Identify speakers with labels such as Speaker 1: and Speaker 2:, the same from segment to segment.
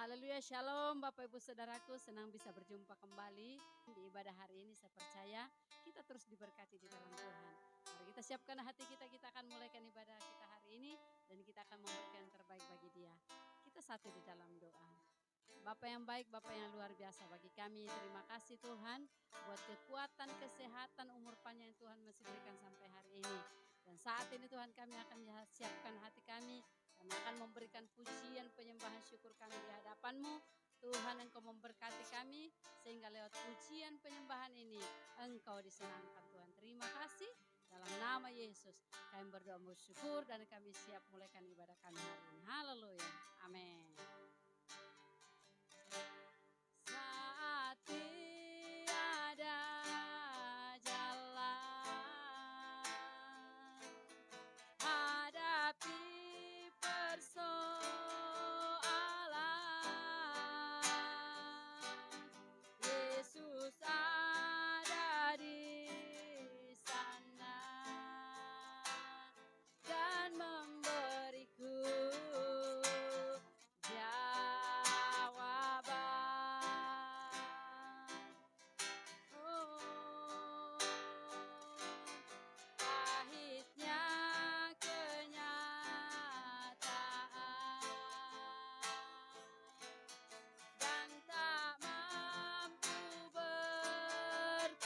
Speaker 1: Haleluya, shalom Bapak Ibu Saudaraku, senang bisa berjumpa kembali di ibadah hari ini. Saya percaya kita terus diberkati di dalam Tuhan. Mari kita siapkan hati kita, kita akan mulaikan ibadah kita hari ini dan kita akan memberikan yang terbaik bagi Dia. Kita satu di dalam doa. Bapak yang baik, Bapak yang luar biasa bagi kami. Terima kasih Tuhan buat kekuatan, kesehatan, umur panjang yang Tuhan masih berikan sampai hari ini. Dan saat ini Tuhan kami akan siapkan hati kami. Kami akan memberikan pujian, penyembahan, syukur kami di hadapan-Mu. Tuhan, Engkau memberkati kami sehingga lewat pujian penyembahan ini Engkau disenangkan Tuhan. Terima kasih dalam nama Yesus. Kami berdoa bersyukur dan kami siap mulaikan ibadah kami hari ini. Haleluya. Amin. Saat tiada jalan hadapi persoalan, Yesus ada di sana dan memberiku jawaban. Oh, pahitnya kenyataan dan tak mampu bertahan,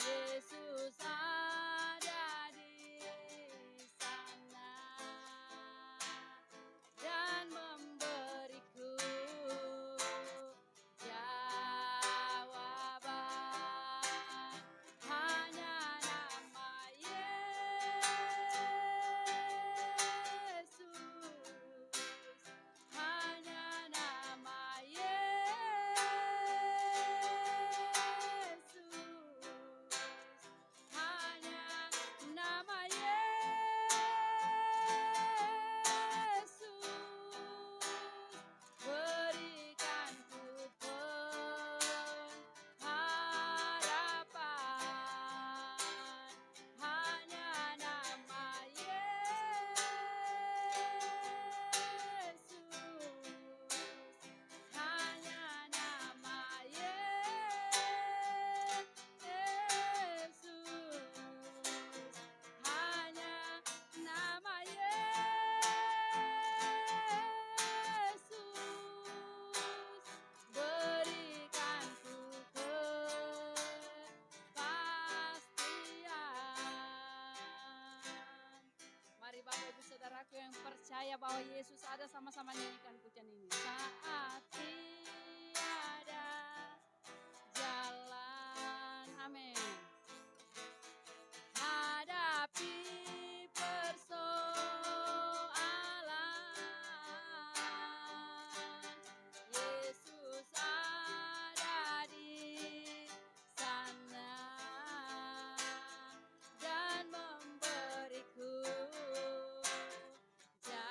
Speaker 1: Yesus ada di sana dan memberiku jawaban. Hanya nama Yesus, hanya nama Yesus, hanya nama Yesus berikanku pengharapan. Hanya nama Yesus, hanya nama Yesus, hanya nama Yesus berikanku kepastian. Mari Bapak Ibu Saudaraku yang percaya bahwa Yesus ada, sama-sama nyanyikan pujian ini. Saat tiada jalan, amin, hadapi persoalan, Yesus ada di sana dan memberiku jawaban.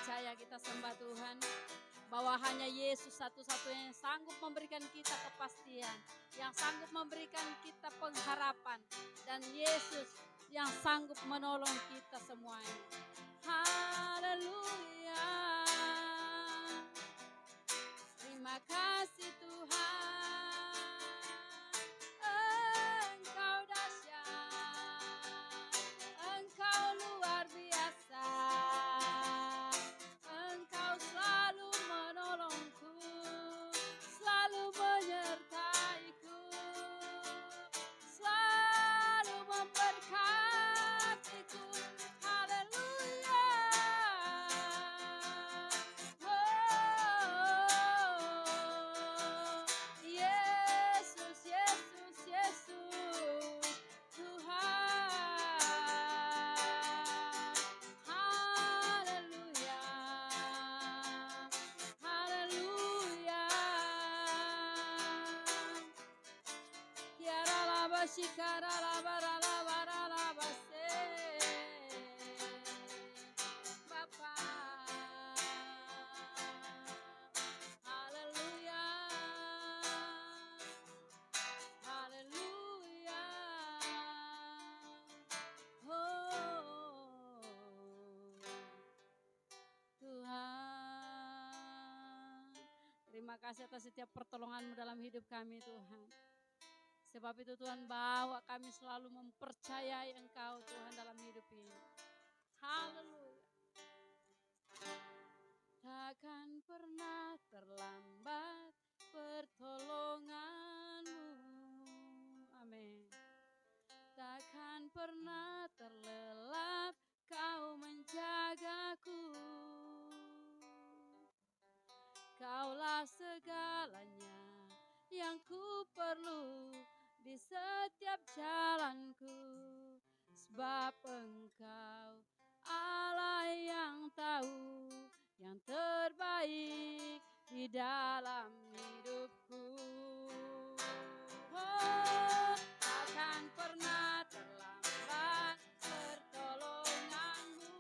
Speaker 1: percaya, kita sembah Tuhan, bahwa hanya Yesus satu-satunya yang sanggup memberikan kita kepastian, yang sanggup memberikan kita pengharapan, dan Yesus yang sanggup menolong kita semuanya. Haleluya. Terima kasih Tuhan, Engkau dahsyat, Engkau luar biasa, Engkau selalu menolongku, selalu menyertaiku, selalu memberkatiku. Haleluya. Yesus, Yesus, Yesus, Tuhan. Haleluya. Haleluya. Kiara laba shikara laba laba laba se. Bapa. Haleluya. Haleluya. Oh, Tuhan, terima kasih atas setiap pertolongan-Mu dalam hidup kami Tuhan. Sebab itu Tuhan, bawa kami selalu mempercayai Engkau Tuhan dalam hidup ini. Haleluya. Takkan pernah terlambat pertolongan-Mu. Amin. Takkan pernah terlelap Kau menjagaku. Kaulah segalanya yang ku perlu di setiap jalanku. Sebab Engkau Allah yang tahu yang terbaik di dalam hidupku. Oh, takkan pernah terlambat pertolongan-Mu.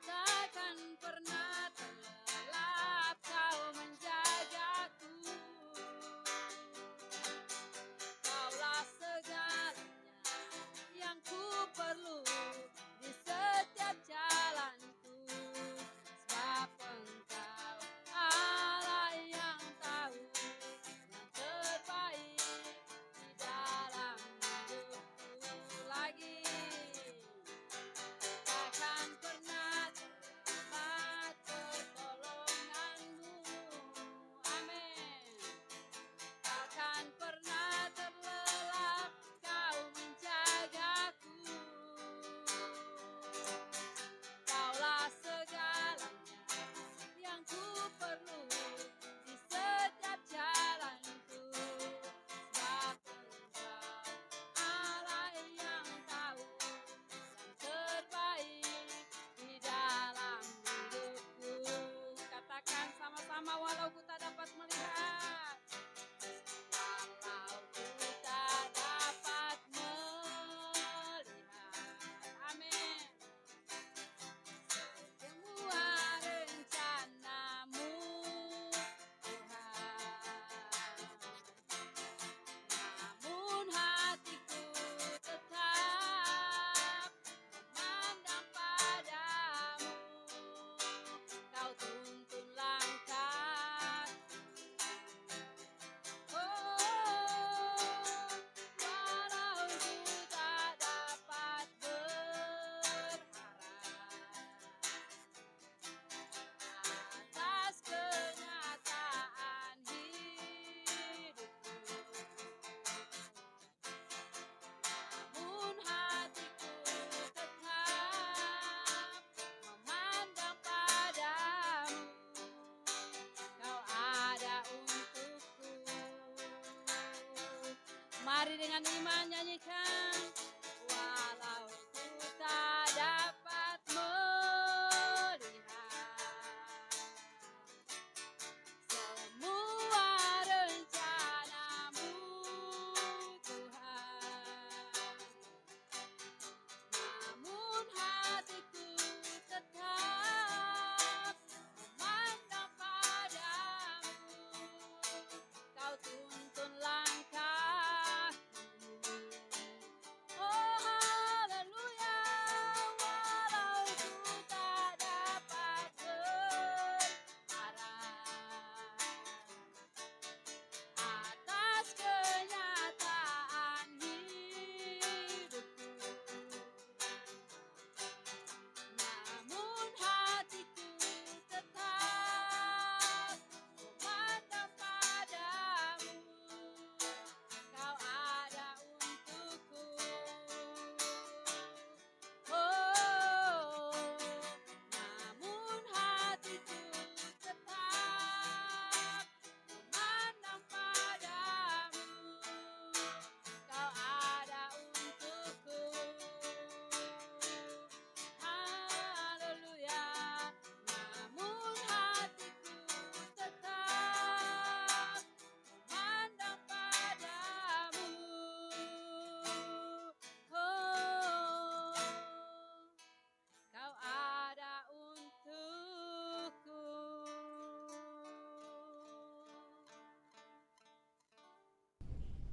Speaker 1: Takkan pernah terlelap Kau menjagaku. Kaulah segalanya yang ku perlu di setiap jalanku. Sebab Engkau Allah yang tahu yang terbaik di dalam hidupku. Lagi takkan pernah terlambat pertolongan-Mu. Amin. Takkan pernah terlelap Kau menjagaku. Kaulah segalanya yang ku perlu di setiap jalanku. Sebab Engkau Allah yang tahu yang terbaik di dalam hidupku. Katakan sama-sama, walau ku tak dapat melihat, walau ku tak dapat melihat. Amin. Semua rencana-Mu Tuhan, namun hatiku tetap memandang padamu. Kau tuntun langkah. Oh, walau ku tak dapat berharap atas kenyataan hidupku, namun hatiku tetap memandang padamu. Kau ada untukku. Mari dengan iman nyanyikan. Walau ku tak dapat melihat semua rencana-Mu Tuhan, namun hatiku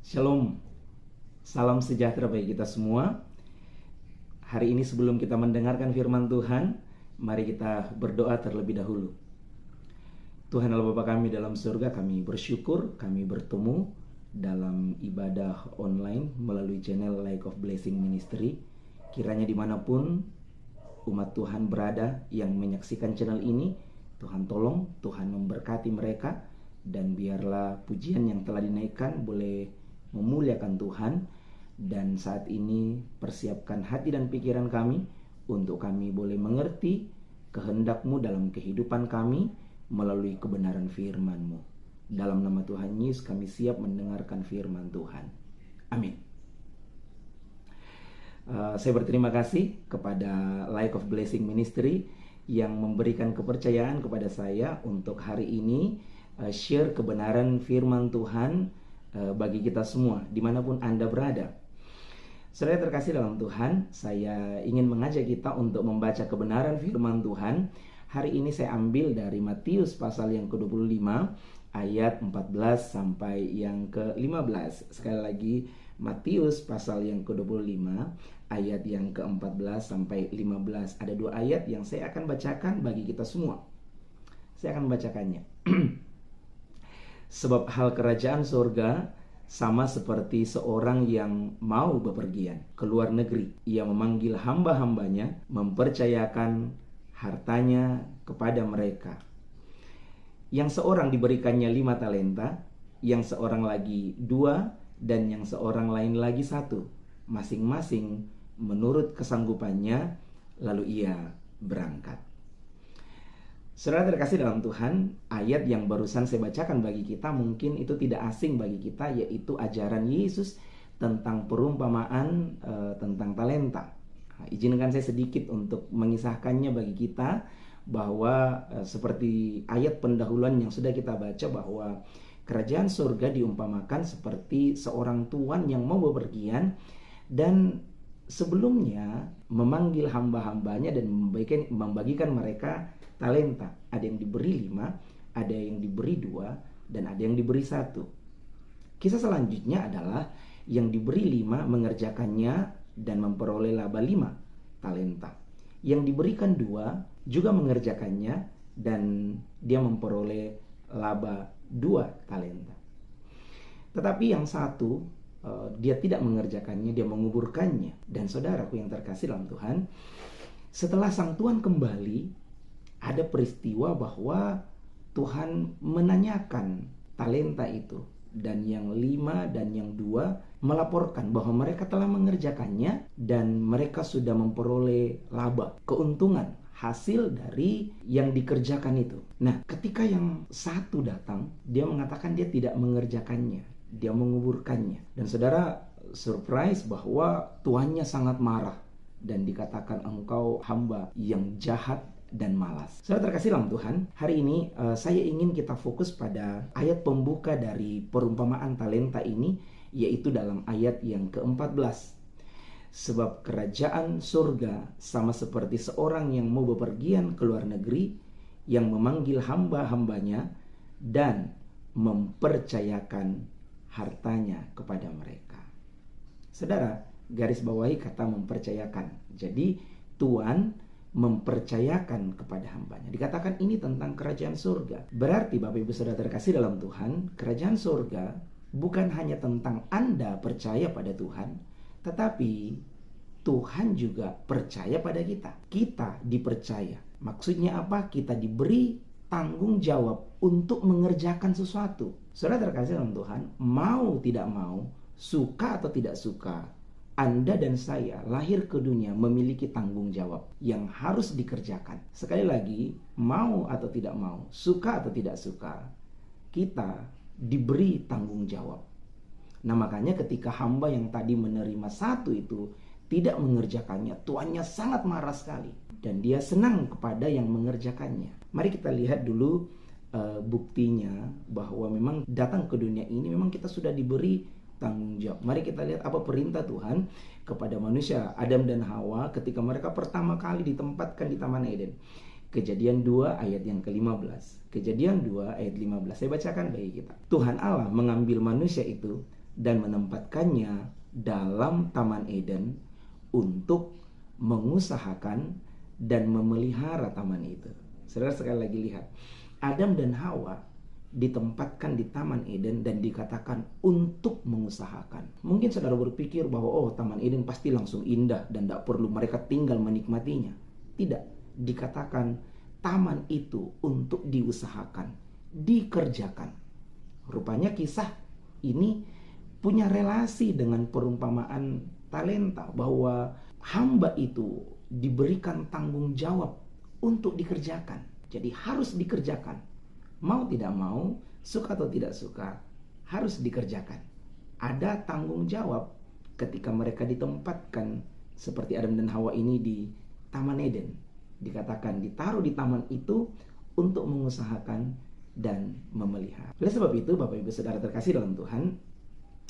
Speaker 2: Shalom, salam sejahtera bagi kita semua. Hari ini sebelum kita mendengarkan firman Tuhan, mari kita berdoa terlebih dahulu. Tuhan Allah Bapa kami dalam surga, kami bersyukur kami bertemu dalam ibadah online melalui channel Light of Blessing Ministry. Kiranya dimanapun umat Tuhan berada yang menyaksikan channel ini, Tuhan tolong, Tuhan memberkati mereka, dan biarlah pujian yang telah dinaikkan boleh memuliakan Tuhan. Dan saat ini persiapkan hati dan pikiran kami untuk kami boleh mengerti kehendak-Mu dalam kehidupan kami melalui kebenaran firman-Mu. Dalam nama Tuhan Yesus kami siap mendengarkan firman Tuhan. Amin. Saya berterima kasih kepada Light of Blessing Ministry yang memberikan kepercayaan kepada saya untuk hari ini share kebenaran firman Tuhan bagi kita semua dimanapun Anda berada. Saudara terkasih dalam Tuhan, saya ingin mengajak kita untuk membaca kebenaran firman Tuhan. Hari ini saya ambil dari Matius pasal yang ke-25 ayat 14 sampai yang ke-15. Sekali lagi, Matius pasal yang ke-25 ayat yang ke-14 sampai 15. Ada dua ayat yang saya akan bacakan bagi kita semua. Saya akan membacakannya. Sebab hal kerajaan surga sama seperti seorang yang mau bepergian ke luar negeri. Ia memanggil hamba-hambanya, mempercayakan hartanya kepada mereka. Yang seorang diberikannya 5 talenta, yang seorang lagi 2, dan yang seorang lain lagi 1. Masing-masing menurut kesanggupannya, lalu ia berangkat. Saudara terkasih dalam Tuhan, ayat yang barusan saya bacakan bagi kita mungkin itu tidak asing bagi kita, yaitu ajaran Yesus tentang perumpamaan tentang talenta. Izinkan saya sedikit untuk mengisahkannya bagi kita, bahwa seperti ayat pendahuluan yang sudah kita baca, bahwa kerajaan surga diumpamakan seperti seorang tuan yang mau bepergian dan sebelumnya memanggil hamba-hambanya dan membagikan mereka talenta. Ada yang diberi 5, ada yang diberi 2, dan ada yang diberi 1. Kisah selanjutnya adalah yang diberi 5 mengerjakannya dan memperoleh laba 5 talenta. Yang diberikan 2 juga mengerjakannya dan dia memperoleh laba 2 talenta. Tetapi yang 1 dia tidak mengerjakannya, dia menguburkannya. Dan saudaraku yang terkasih dalam Tuhan, setelah sang tuan kembali, ada peristiwa bahwa Tuhan menanyakan talenta itu, dan yang 5 dan yang 2 melaporkan bahwa mereka telah mengerjakannya dan mereka sudah memperoleh laba, keuntungan, hasil dari yang dikerjakan itu. Nah, ketika yang 1 datang, dia mengatakan dia tidak mengerjakannya, dia menguburkannya. Dan saudara surprise bahwa tuannya sangat marah dan dikatakan, engkau hamba yang jahat dan malas. Saudara terkasih dalam Tuhan, hari ini saya ingin kita fokus pada ayat pembuka dari perumpamaan talenta ini, yaitu dalam ayat yang ke-14. Sebab kerajaan surga sama seperti seorang yang mau bepergian ke luar negeri, yang memanggil hamba-hambanya dan mempercayakan hartanya kepada mereka. Saudara, garis bawahi kata mempercayakan. Jadi Tuhan mempercayakan kepada hambanya. Dikatakan ini tentang kerajaan surga. Berarti Bapak Ibu Saudara terkasih dalam Tuhan, kerajaan surga bukan hanya tentang Anda percaya pada Tuhan, tetapi Tuhan juga percaya pada kita. Kita dipercaya. Maksudnya apa? Kita diberi tanggung jawab untuk mengerjakan sesuatu. Saudara terkasih dalam Tuhan, mau tidak mau, suka atau tidak suka, Anda dan saya lahir ke dunia memiliki tanggung jawab yang harus dikerjakan. Sekali lagi, mau atau tidak mau, suka atau tidak suka, kita diberi tanggung jawab. Nah, makanya ketika hamba yang tadi menerima 1 itu tidak mengerjakannya, tuannya sangat marah sekali dan dia senang kepada yang mengerjakannya. Mari kita lihat dulu buktinya bahwa memang datang ke dunia ini memang kita sudah diberi tanggung jawab. Mari kita lihat apa perintah Tuhan kepada manusia Adam dan Hawa ketika mereka pertama kali ditempatkan di Taman Eden. Kejadian 2 ayat yang ke-15. Kejadian 2 ayat 15. Saya bacakan bagi kita. Tuhan Allah mengambil manusia itu dan menempatkannya dalam Taman Eden untuk mengusahakan dan memelihara taman itu. Saudara sekali lagi lihat, Adam dan Hawa ditempatkan di Taman Eden dan dikatakan untuk mengusahakan. Mungkin saudara berpikir bahwa Taman Eden pasti langsung indah dan tidak perlu mereka tinggal menikmatinya. Tidak, dikatakan taman itu untuk diusahakan, dikerjakan. Rupanya kisah ini punya relasi dengan perumpamaan talenta, bahwa hamba itu diberikan tanggung jawab untuk dikerjakan. Jadi harus dikerjakan. Mau tidak mau, suka atau tidak suka, harus dikerjakan. Ada tanggung jawab ketika mereka ditempatkan seperti Adam dan Hawa ini di Taman Eden. Dikatakan ditaruh di taman itu untuk mengusahakan dan memelihara. Oleh sebab itu, Bapak Ibu Saudara terkasih dalam Tuhan,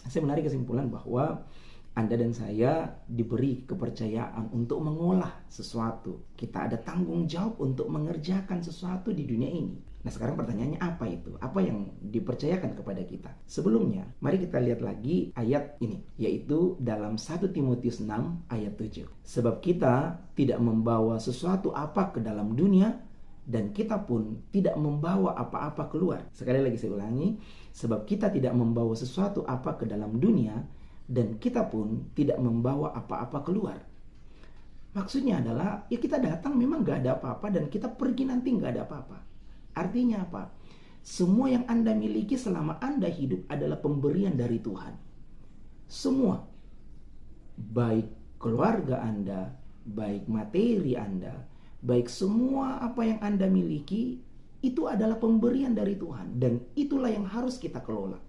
Speaker 2: saya menarik kesimpulan bahwa Anda dan saya diberi kepercayaan untuk mengolah sesuatu. Kita ada tanggung jawab untuk mengerjakan sesuatu di dunia ini. Nah, sekarang pertanyaannya apa itu? Apa yang dipercayakan kepada kita? Sebelumnya, mari kita lihat lagi ayat ini, yaitu dalam 1 Timotius 6 ayat 7. Sebab kita tidak membawa sesuatu apa ke dalam dunia, dan kita pun tidak membawa apa-apa keluar. Sekali lagi saya ulangi, sebab kita tidak membawa sesuatu apa ke dalam dunia, dan kita pun tidak membawa apa-apa keluar. Maksudnya adalah, ya kita datang memang gak ada apa-apa, dan kita pergi nanti gak ada apa-apa. Artinya apa? Semua yang Anda miliki selama Anda hidup adalah pemberian dari Tuhan. Semua, baik keluarga Anda, baik materi Anda, baik semua apa yang Anda miliki, itu adalah pemberian dari Tuhan. Dan itulah yang harus kita kelola.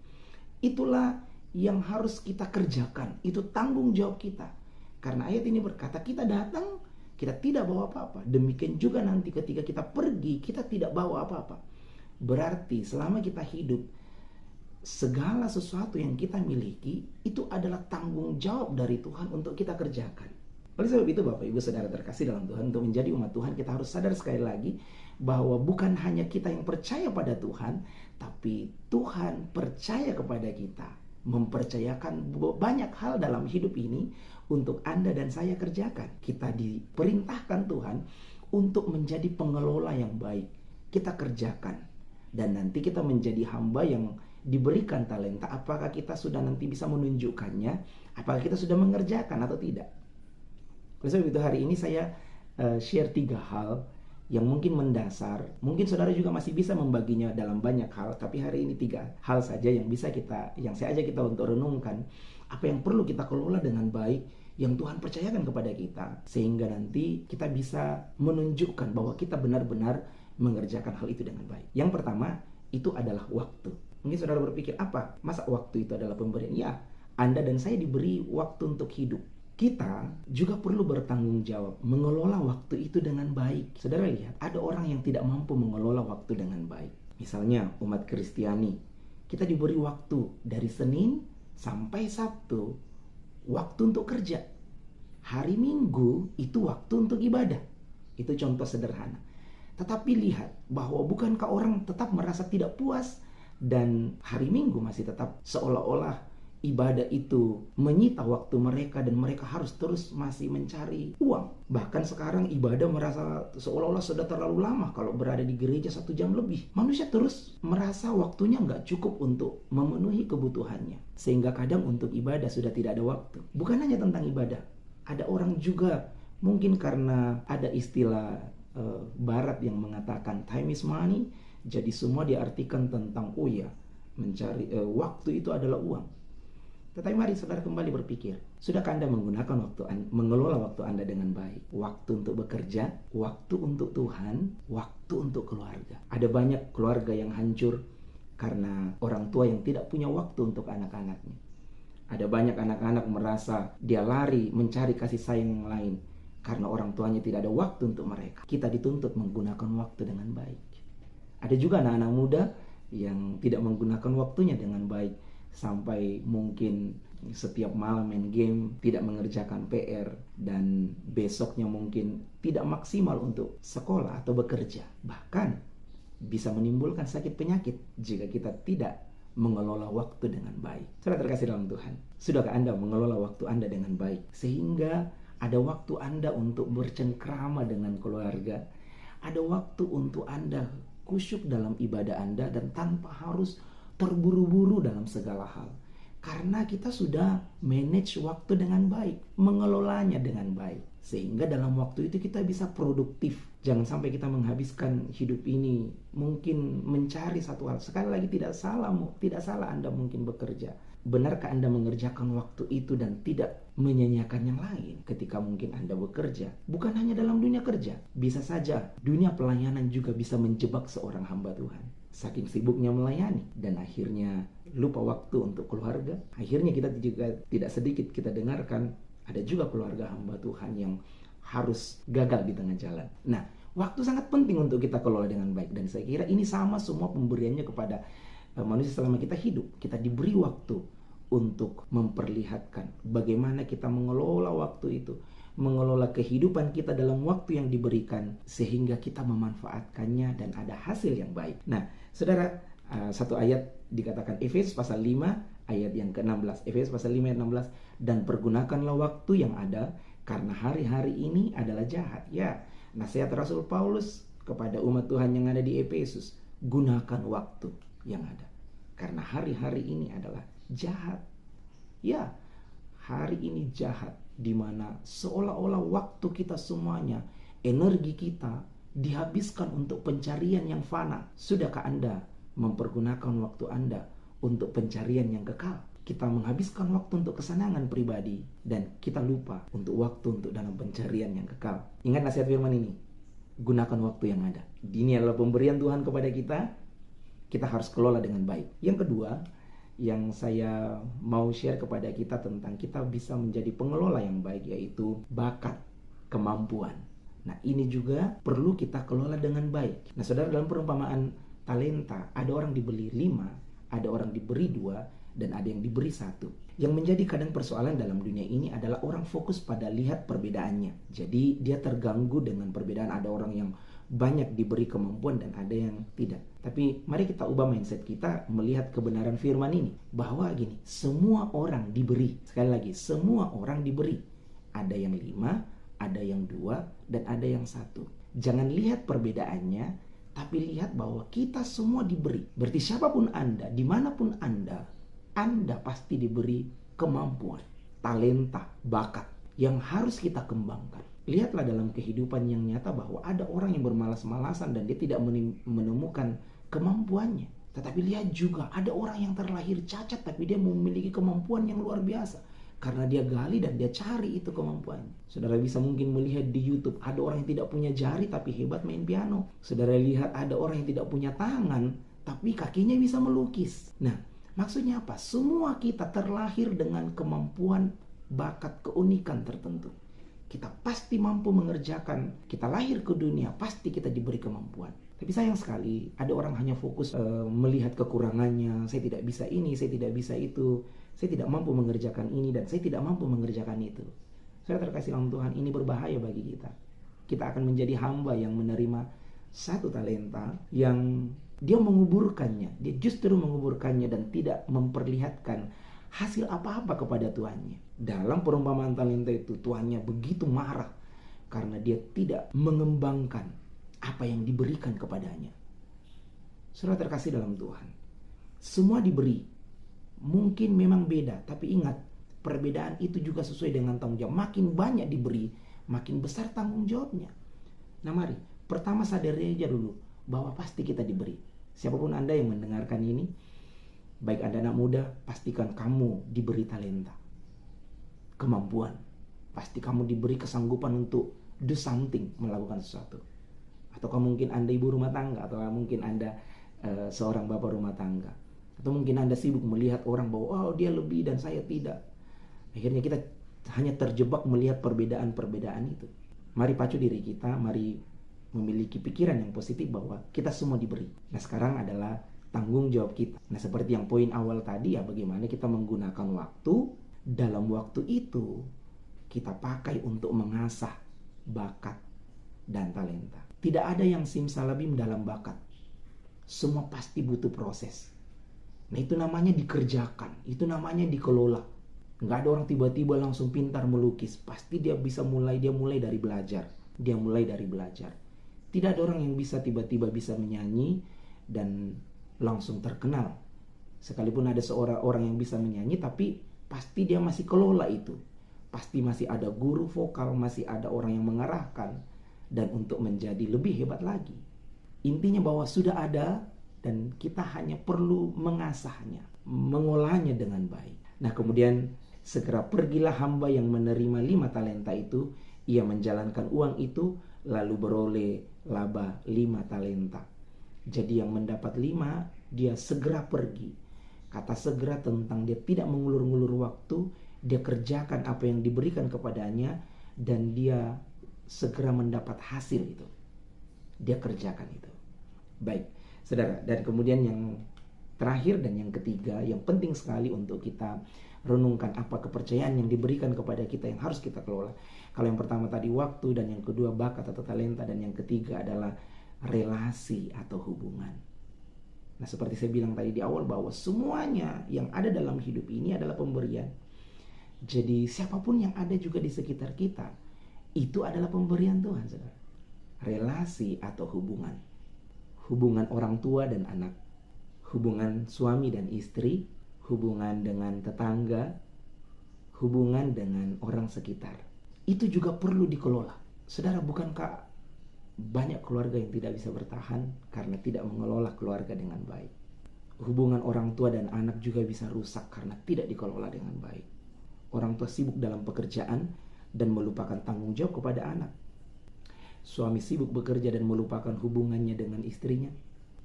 Speaker 2: Itulah yang harus kita kerjakan. Itu tanggung jawab kita. Karena ayat ini berkata, kita datang, kita tidak bawa apa-apa. Demikian juga nanti ketika kita pergi, kita tidak bawa apa-apa. Berarti selama kita hidup, segala sesuatu yang kita miliki, itu adalah tanggung jawab dari Tuhan untuk kita kerjakan. Oleh sebab itu, Bapak Ibu Saudara terkasih dalam Tuhan, untuk menjadi umat Tuhan, kita harus sadar sekali lagi bahwa bukan hanya kita yang percaya pada Tuhan, tapi Tuhan percaya kepada kita, mempercayakan banyak hal dalam hidup ini untuk Anda dan saya kerjakan. Kita diperintahkan Tuhan untuk menjadi pengelola yang baik. Kita kerjakan. Dan nanti kita menjadi hamba yang diberikan talenta. Apakah kita sudah nanti bisa menunjukkannya? Apakah kita sudah mengerjakan atau tidak? Oleh sebab itu hari ini saya share 3 hal yang mungkin mendasar. Mungkin saudara juga masih bisa membaginya dalam banyak hal, tapi hari ini 3 hal saja yang saya ajak kita untuk renungkan. Apa yang perlu kita kelola dengan baik, yang Tuhan percayakan kepada kita, sehingga nanti kita bisa menunjukkan bahwa kita benar-benar mengerjakan hal itu dengan baik. Yang pertama, itu adalah waktu. Mungkin saudara berpikir, apa? Masa waktu itu adalah pemberian? Ya, Anda dan saya diberi waktu untuk hidup. Kita juga perlu bertanggung jawab mengelola waktu itu dengan baik. Saudara lihat, ada orang yang tidak mampu mengelola waktu dengan baik. Misalnya umat Kristiani, kita diberi waktu dari Senin sampai Sabtu, waktu untuk kerja. Hari Minggu itu waktu untuk ibadah. Itu contoh sederhana. Tetapi lihat bahwa bukankah orang tetap merasa tidak puas, dan hari Minggu masih tetap seolah-olah ibadah itu menyita waktu mereka, dan mereka harus terus masih mencari uang. Bahkan sekarang ibadah merasa seolah-olah sudah terlalu lama kalau berada di gereja 1 jam lebih. Manusia terus merasa waktunya nggak cukup untuk memenuhi kebutuhannya, sehingga kadang untuk ibadah sudah tidak ada waktu. Bukan hanya tentang ibadah, ada orang juga mungkin karena ada istilah barat yang mengatakan time is money, jadi semua diartikan tentang mencari waktu itu adalah uang. Tetapi mari saudara kembali berpikir, sudahkah Anda mengelola waktu Anda dengan baik? Waktu untuk bekerja, waktu untuk Tuhan, waktu untuk keluarga. Ada banyak keluarga yang hancur karena orang tua yang tidak punya waktu untuk anak-anaknya. Ada banyak anak-anak merasa dia lari mencari kasih sayang yang lain karena orang tuanya tidak ada waktu untuk mereka. Kita dituntut menggunakan waktu dengan baik. Ada juga anak-anak muda yang tidak menggunakan waktunya dengan baik, sampai mungkin setiap malam main game, tidak mengerjakan PR, dan besoknya mungkin tidak maksimal untuk sekolah atau bekerja. Bahkan bisa menimbulkan sakit penyakit jika kita tidak mengelola waktu dengan baik. Saudara terkasih dalam Tuhan, sudahkah Anda mengelola waktu Anda dengan baik? Sehingga ada waktu Anda untuk bercengkrama dengan keluarga, ada waktu untuk Anda khusyuk dalam ibadah Anda dan tanpa harus terburu-buru dalam segala hal. Karena kita sudah manage waktu dengan baik, mengelolanya dengan baik. Sehingga dalam waktu itu kita bisa produktif. Jangan sampai kita menghabiskan hidup ini mungkin mencari satu hal. Sekali lagi tidak salah Anda mungkin bekerja. Benarkah Anda mengerjakan waktu itu dan tidak menyanyiakan yang lain ketika mungkin Anda bekerja? Bukan hanya dalam dunia kerja. Bisa saja dunia pelayanan juga bisa menjebak seorang hamba Tuhan. Saking sibuknya melayani dan akhirnya lupa waktu untuk keluarga. Akhirnya kita juga tidak sedikit kita dengarkan ada juga keluarga hamba Tuhan yang harus gagal di tengah jalan. Nah, waktu sangat penting untuk kita kelola dengan baik. Dan saya kira ini sama semua pemberiannya kepada manusia selama kita hidup. Kita diberi waktu untuk memperlihatkan bagaimana kita mengelola waktu itu, mengelola kehidupan kita dalam waktu yang diberikan sehingga kita memanfaatkannya dan ada hasil yang baik. Nah, saudara, satu ayat dikatakan Efesus pasal 5 ayat yang ke-16. Efesus pasal 5 ayat 16, dan pergunakanlah waktu yang ada karena hari-hari ini adalah jahat. Ya, nasihat Rasul Paulus kepada umat Tuhan yang ada di Efesus, gunakan waktu yang ada karena hari-hari ini adalah jahat. Ya, hari ini jahat, di mana seolah-olah waktu kita semuanya, energi kita dihabiskan untuk pencarian yang fana. Sudahkah Anda mempergunakan waktu Anda untuk pencarian yang kekal? Kita menghabiskan waktu untuk kesenangan pribadi dan kita lupa untuk waktu untuk dalam pencarian yang kekal. Ingat nasihat firman ini, gunakan waktu yang ada. Ini adalah pemberian Tuhan kepada kita. Kita harus kelola dengan baik. Yang kedua, yang saya mau share kepada kita tentang kita bisa menjadi pengelola yang baik, yaitu bakat, kemampuan. Nah, ini juga perlu kita kelola dengan baik. Nah, saudara, dalam perumpamaan talenta, ada orang diberi 5, ada orang diberi 2, dan ada yang diberi 1. Yang menjadi kadang persoalan dalam dunia ini adalah orang fokus pada lihat perbedaannya. Jadi dia terganggu dengan perbedaan. Ada orang yang banyak diberi kemampuan dan ada yang tidak. Tapi mari kita ubah mindset kita melihat kebenaran firman ini, bahwa gini, semua orang diberi. Sekali lagi, semua orang diberi. Ada yang 5, ada yang 2, dan ada yang 1. Jangan lihat perbedaannya, tapi lihat bahwa kita semua diberi. Berarti siapapun Anda, dimanapun Anda pasti diberi kemampuan, talenta, bakat yang harus kita kembangkan. Lihatlah dalam kehidupan yang nyata bahwa ada orang yang bermalas-malasan dan dia tidak menemukan kemampuannya. Tetapi lihat juga ada orang yang terlahir cacat tapi dia memiliki kemampuan yang luar biasa. Karena dia gali dan dia cari itu kemampuannya. Saudara bisa mungkin melihat di YouTube, ada orang yang tidak punya jari tapi hebat main piano. Saudara lihat ada orang yang tidak punya tangan tapi kakinya bisa melukis. Nah, maksudnya apa? Semua kita terlahir dengan kemampuan, bakat, keunikan tertentu. Kita pasti mampu mengerjakan. Kita lahir ke dunia, pasti kita diberi kemampuan. Tapi sayang sekali, ada orang hanya fokus melihat kekurangannya. Saya tidak bisa ini, saya tidak bisa itu. Saya tidak mampu mengerjakan ini dan saya tidak mampu mengerjakan itu. Saya terkasih dalam Tuhan, ini berbahaya bagi kita. Kita akan menjadi hamba yang menerima 1 talenta yang dia menguburkannya, dia justru menguburkannya dan tidak memperlihatkan hasil apa-apa kepada tuannya. Dalam perumpamaan talenta itu, tuannya begitu marah karena dia tidak mengembangkan apa yang diberikan kepadanya. Saudara terkasih dalam Tuhan, semua diberi, mungkin memang beda, tapi ingat, perbedaan itu juga sesuai dengan tanggung jawab. Makin banyak diberi, makin besar tanggung jawabnya. Nah mari, pertama sadari aja dulu bahwa pasti kita diberi. Siapapun Anda yang mendengarkan ini, baik Anda anak muda, pastikan kamu diberi talenta, kemampuan. Pasti kamu diberi kesanggupan untuk do something, melakukan sesuatu. Atau mungkin Anda ibu rumah tangga, atau mungkin Anda seorang bapak rumah tangga. Atau mungkin Anda sibuk melihat orang bahwa dia lebih dan saya tidak. Akhirnya kita hanya terjebak melihat perbedaan-perbedaan itu. Mari pacu diri kita, mari memiliki pikiran yang positif bahwa kita semua diberi. Nah, sekarang adalah tanggung jawab kita. Nah, seperti yang poin awal tadi ya, bagaimana kita menggunakan waktu. Dalam waktu itu kita pakai untuk mengasah bakat dan talenta. Tidak ada yang simsalabim dalam bakat. Semua pasti butuh proses. Nah, itu namanya dikerjakan, itu namanya dikelola. Nggak ada orang tiba-tiba langsung pintar melukis. Pasti dia mulai dari belajar. Dia mulai dari belajar. Tidak ada orang yang bisa tiba-tiba bisa menyanyi dan langsung terkenal. Sekalipun ada seorang orang yang bisa menyanyi, tapi pasti dia masih kelola itu. Pasti masih ada guru vokal, masih ada orang yang mengarahkan. Dan untuk menjadi lebih hebat lagi. Intinya bahwa sudah ada dan kita hanya perlu mengasahnya, mengolahnya dengan baik. Nah, kemudian segera pergilah hamba yang menerima 5 talenta itu. Ia menjalankan uang itu lalu beroleh laba 5 talenta. Jadi yang mendapat 5, dia segera pergi. Kata segera tentang dia tidak mengulur-ngulur waktu. Dia kerjakan apa yang diberikan kepadanya dan dia segera mendapat hasil itu. Dia kerjakan itu. Baik, saudara. Dan kemudian yang terakhir dan yang ketiga, yang penting sekali untuk kita renungkan, apa kepercayaan yang diberikan kepada kita yang harus kita kelola. Kalau yang pertama tadi waktu, dan yang kedua bakat atau talenta, dan yang ketiga adalah relasi atau hubungan. Nah, seperti saya bilang tadi di awal bahwa semuanya yang ada dalam hidup ini adalah pemberian. Jadi siapapun yang ada juga di sekitar kita, itu adalah pemberian Tuhan, saudara. Relasi atau hubungan. Hubungan orang tua dan anak. Hubungan suami dan istri. Hubungan dengan tetangga. Hubungan dengan orang sekitar. Itu juga perlu dikelola. Saudara, bukankah banyak keluarga yang tidak bisa bertahan karena tidak mengelola keluarga dengan baik? Hubungan orang tua dan anak juga bisa rusak karena tidak dikelola dengan baik. Orang tua sibuk dalam pekerjaan dan melupakan tanggung jawab kepada anak. Suami sibuk bekerja dan melupakan hubungannya dengan istrinya.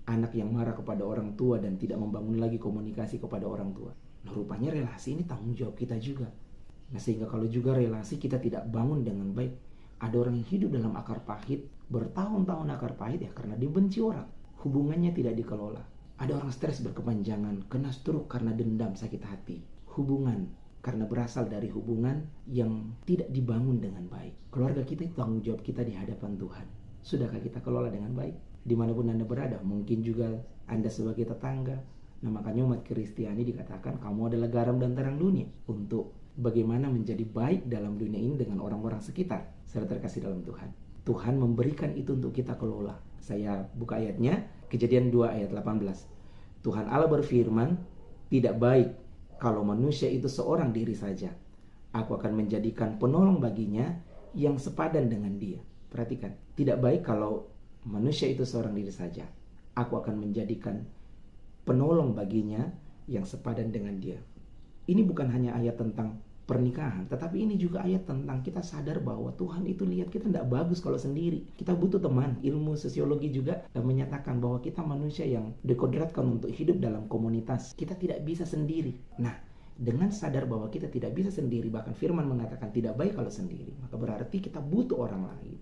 Speaker 2: Anak yang marah kepada orang tua dan tidak membangun lagi komunikasi kepada orang tua. Nah, rupanya relasi ini tanggung jawab kita juga. Nah, sehingga kalau juga relasi kita tidak bangun dengan baik, ada orang yang hidup dalam akar pahit, bertahun-tahun akar pahit ya karena dia benci orang. Hubungannya tidak dikelola. Ada orang stres berkepanjangan, kena stroke karena dendam, sakit hati. Hubungan karena berasal dari hubungan yang tidak dibangun dengan baik. Keluarga kita itu tanggung jawab kita di hadapan Tuhan. Sudahkah kita kelola dengan baik? Dimanapun Anda berada, mungkin juga Anda sebagai tetangga. Nah, makanya umat Kristiani dikatakan kamu adalah garam dan terang dunia. Untuk bagaimana menjadi baik dalam dunia ini dengan orang-orang sekitar. Saudara terkasih dalam Tuhan, Tuhan memberikan itu untuk kita kelola. Saya buka ayatnya, Kejadian 2 ayat 18. Tuhan Allah berfirman, tidak baik kalau manusia itu seorang diri saja. Aku akan menjadikan penolong baginya yang sepadan dengan dia. Perhatikan, tidak baik kalau manusia itu seorang diri saja. Aku akan menjadikan penolong baginya yang sepadan dengan dia. Ini bukan hanya ayat tentang pernikahan, tetapi ini juga ayat tentang kita sadar bahwa Tuhan itu lihat kita tidak bagus kalau sendiri. Kita butuh teman. Ilmu sosiologi juga menyatakan bahwa kita manusia yang dikodratkan untuk hidup dalam komunitas. Kita tidak bisa sendiri. Nah, dengan sadar bahwa kita tidak bisa sendiri, bahkan firman mengatakan tidak baik kalau sendiri, maka berarti kita butuh orang lain.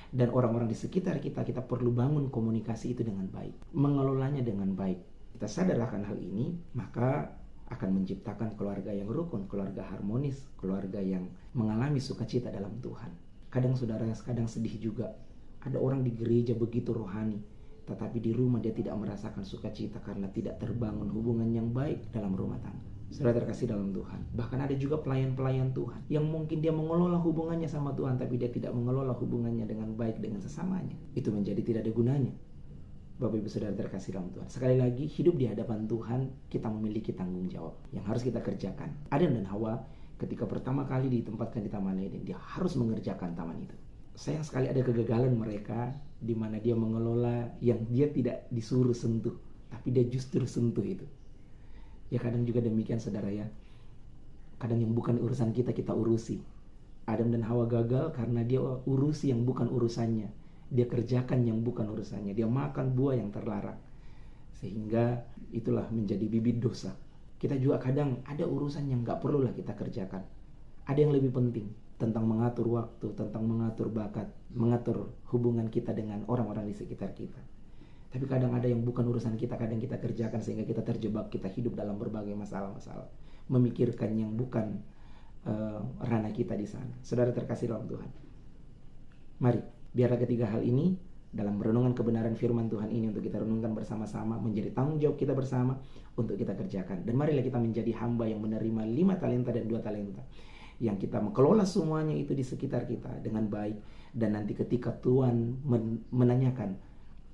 Speaker 2: Dan orang-orang di sekitar kita, kita perlu bangun komunikasi itu dengan baik, mengelolanya dengan baik. Kita sadar akan hal ini, maka akan menciptakan keluarga yang rukun, keluarga harmonis, keluarga yang mengalami sukacita dalam Tuhan. Kadang saudara, kadang sedih juga. Ada orang di gereja begitu rohani, tetapi di rumah dia tidak merasakan sukacita karena tidak terbangun hubungan yang baik dalam rumah tangga. Saudara terkasih dalam Tuhan, bahkan ada juga pelayan-pelayan Tuhan yang mungkin dia mengelola hubungannya sama Tuhan, tapi dia tidak mengelola hubungannya dengan baik dengan sesamanya. Itu menjadi tidak ada gunanya. Bapak Ibu Saudara terkasih dalam Tuhan, sekali lagi hidup di hadapan Tuhan, kita memiliki tanggung jawab yang harus kita kerjakan. Adam dan Hawa ketika pertama kali ditempatkan di Taman Eden, dia harus mengerjakan taman itu. Sayang sekali ada kegagalan mereka di mana dia mengelola yang dia tidak disuruh sentuh, tapi dia justru sentuh itu. Ya kadang juga demikian saudara ya. Kadang yang bukan urusan kita, kita urusi. Adam dan Hawa gagal karena dia urusi yang bukan urusannya. Dia kerjakan yang bukan urusannya. Dia makan buah yang terlarang. Sehingga itulah menjadi bibit dosa. Kita juga kadang ada urusan yang gak perlulah kita kerjakan. Ada yang lebih penting. Tentang mengatur waktu, tentang mengatur bakat, mengatur hubungan kita dengan orang-orang di sekitar kita. Tapi kadang ada yang bukan urusan kita, kadang kita kerjakan sehingga kita terjebak, kita hidup dalam berbagai masalah-masalah. Memikirkan yang bukan ranah kita di sana. Saudara terkasih dalam Tuhan, mari, biarlah ketiga hal ini dalam renungan kebenaran firman Tuhan ini untuk kita renungkan bersama-sama, menjadi tanggung jawab kita bersama untuk kita kerjakan. Dan marilah kita menjadi hamba yang menerima 5 talenta dan 2 talenta, yang kita mengelola semuanya itu di sekitar kita dengan baik. Dan nanti ketika Tuhan menanyakan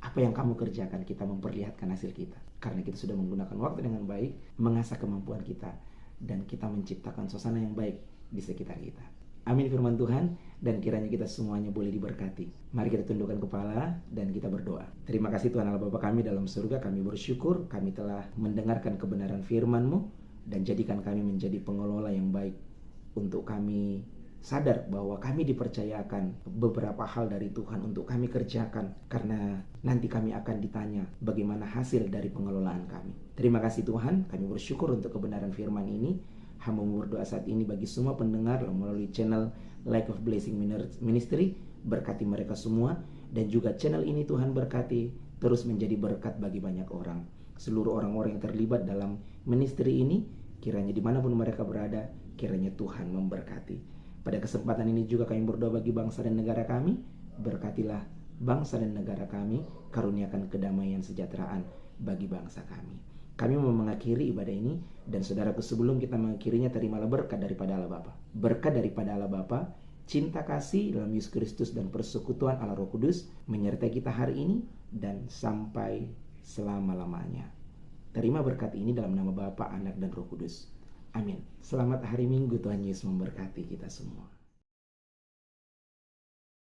Speaker 2: apa yang kamu kerjakan, kita memperlihatkan hasil kita, karena kita sudah menggunakan waktu dengan baik, mengasah kemampuan kita, dan kita menciptakan suasana yang baik di sekitar kita. Amin firman Tuhan, dan kiranya kita semuanya boleh diberkati. Mari kita tundukkan kepala dan kita berdoa. Terima kasih Tuhan Allah Bapa kami dalam surga, kami bersyukur kami telah mendengarkan kebenaran firman-Mu, dan jadikan kami menjadi pengelola yang baik, untuk kami sadar bahwa kami dipercayakan beberapa hal dari Tuhan untuk kami kerjakan, karena nanti kami akan ditanya bagaimana hasil dari pengelolaan kami. Terima kasih Tuhan, kami bersyukur untuk kebenaran firman ini. Hamba berdoa saat ini bagi semua pendengar melalui channel Life of Blessing Ministry, berkati mereka semua, dan juga channel ini Tuhan berkati terus menjadi berkat bagi banyak orang. Seluruh orang-orang yang terlibat dalam ministry ini, kiranya dimanapun mereka berada, kiranya Tuhan memberkati. Pada kesempatan ini juga kami berdoa bagi bangsa dan negara kami. Berkatilah bangsa dan negara kami, karuniakan kedamaian sejahteraan bagi bangsa kami. Kami mau mengakhiri ibadah ini, dan saudaraku, sebelum kita mengakhirinya, terimalah berkat daripada Allah Bapa. Berkat daripada Allah Bapa, cinta kasih dalam Yesus Kristus, dan persekutuan Allah Roh Kudus menyertai kita hari ini dan sampai selama-lamanya. Terima berkat ini dalam nama Bapa, Anak, dan Roh Kudus. Amin. Selamat hari Minggu, Tuhan Yesus memberkati kita semua.